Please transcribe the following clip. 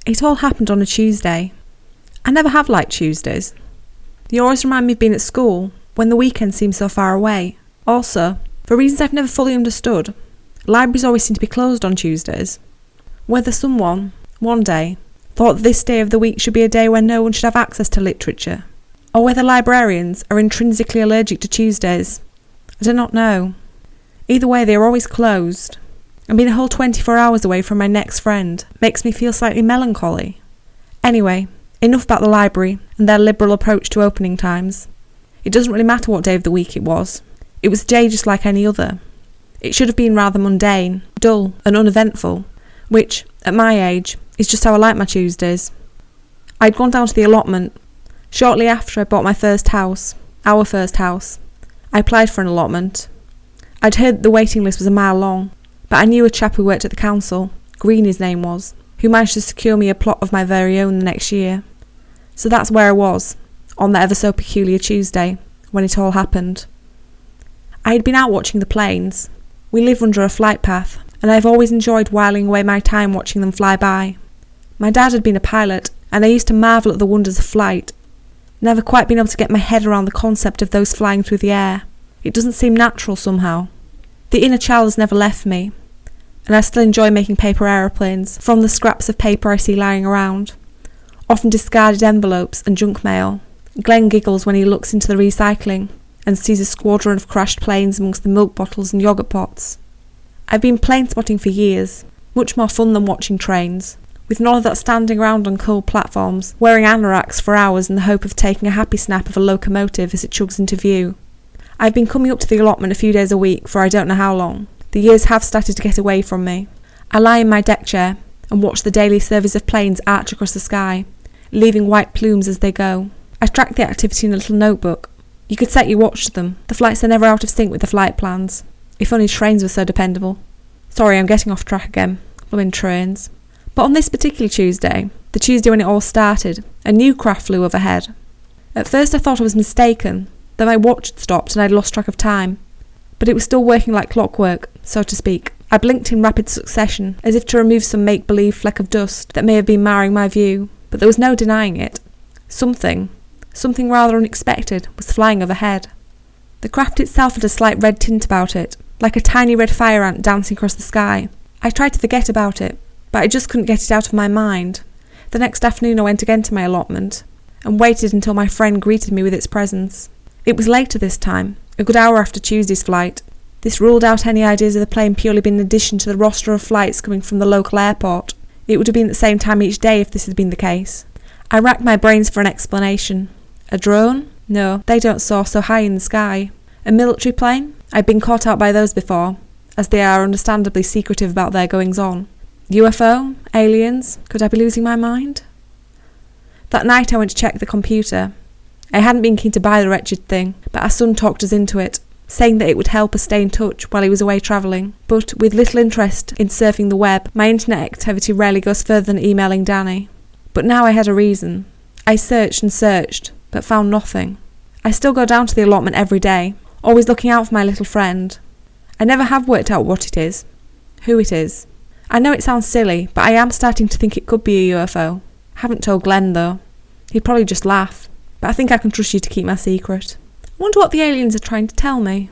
It all happened on a Tuesday. I never have liked Tuesdays. They always remind me of being at school, when the weekend seems so far away. Also, for reasons I've never fully understood, libraries always seem to be closed on Tuesdays. Whether someone, one day, thought that this day of the week should be a day when no one should have access to literature, or whether librarians are intrinsically allergic to Tuesdays, I do not know. Either way, they are always closed, and being a whole 24 hours away from my next friend makes me feel slightly melancholy. Anyway, enough about the library and their liberal approach to opening times. It doesn't really matter what day of the week it was. It was a day just like any other. It should have been rather mundane, dull and uneventful, which, at my age, is just how I like my Tuesdays. I'd gone down to the allotment. Shortly after I bought my first house, our first house, I applied for an allotment. I'd heard that the waiting list was a mile long, but I knew a chap who worked at the council, Green his name was, who managed to secure me a plot of my very own the next year. So that's where I was, on that ever so peculiar Tuesday, when it all happened. I had been out watching the planes. We live under a flight path, and I have always enjoyed whiling away my time watching them fly by. My dad had been a pilot, and I used to marvel at the wonders of flight. Never quite been able to get my head around the concept of those flying through the air. It doesn't seem natural somehow. The inner child has never left me, and I still enjoy making paper aeroplanes from the scraps of paper I see lying around. Often discarded envelopes and junk mail. Glenn giggles when he looks into the recycling and sees a squadron of crashed planes amongst the milk bottles and yoghurt pots. I've been plane spotting for years, much more fun than watching trains, with none of that standing around on cold platforms, wearing anoraks for hours in the hope of taking a happy snap of a locomotive as it chugs into view. I've been coming up to the allotment a few days a week for I don't know how long. The years have started to get away from me. I lie in my deck chair and watch the daily service of planes arch across the sky, leaving white plumes as they go. I track the activity in a little notebook. You could set your watch to them. The flights are never out of sync with the flight plans. If only trains were so dependable. Sorry, I'm getting off track again. Blooming trains. But on this particular Tuesday, the Tuesday when it all started, a new craft flew overhead. At first I thought I was mistaken, that my watch had stopped and I'd lost track of time. But it was still working like clockwork, so to speak. I blinked in rapid succession, as if to remove some make-believe fleck of dust that may have been marring my view, but there was no denying it. Something rather unexpected, was flying overhead. The craft itself had a slight red tint about it, like a tiny red fire ant dancing across the sky. I tried to forget about it, but I just couldn't get it out of my mind. The next afternoon I went again to my allotment, and waited until my friend greeted me with its presence. It was later this time, a good hour after Tuesday's flight. This ruled out any ideas of the plane purely being an addition to the roster of flights coming from the local airport. It would have been at the same time each day if this had been the case. I racked my brains for an explanation. A drone? No, they don't soar so high in the sky. A military plane? I'd been caught out by those before, as they are understandably secretive about their goings-on. UFO? Aliens? Could I be losing my mind? That night I went to check the computer. I hadn't been keen to buy the wretched thing, but our son talked us into it, saying that it would help us stay in touch while he was away travelling. But with little interest in surfing the web, my internet activity rarely goes further than emailing Danny. But now I had a reason. I searched and searched, but found nothing. I still go down to the allotment every day, always looking out for my little friend. I never have worked out what it is, who it is. I know it sounds silly, but I am starting to think it could be a UFO. Haven't told Glenn though. He'd probably just laugh, but I think I can trust you to keep my secret. I wonder what the aliens are trying to tell me.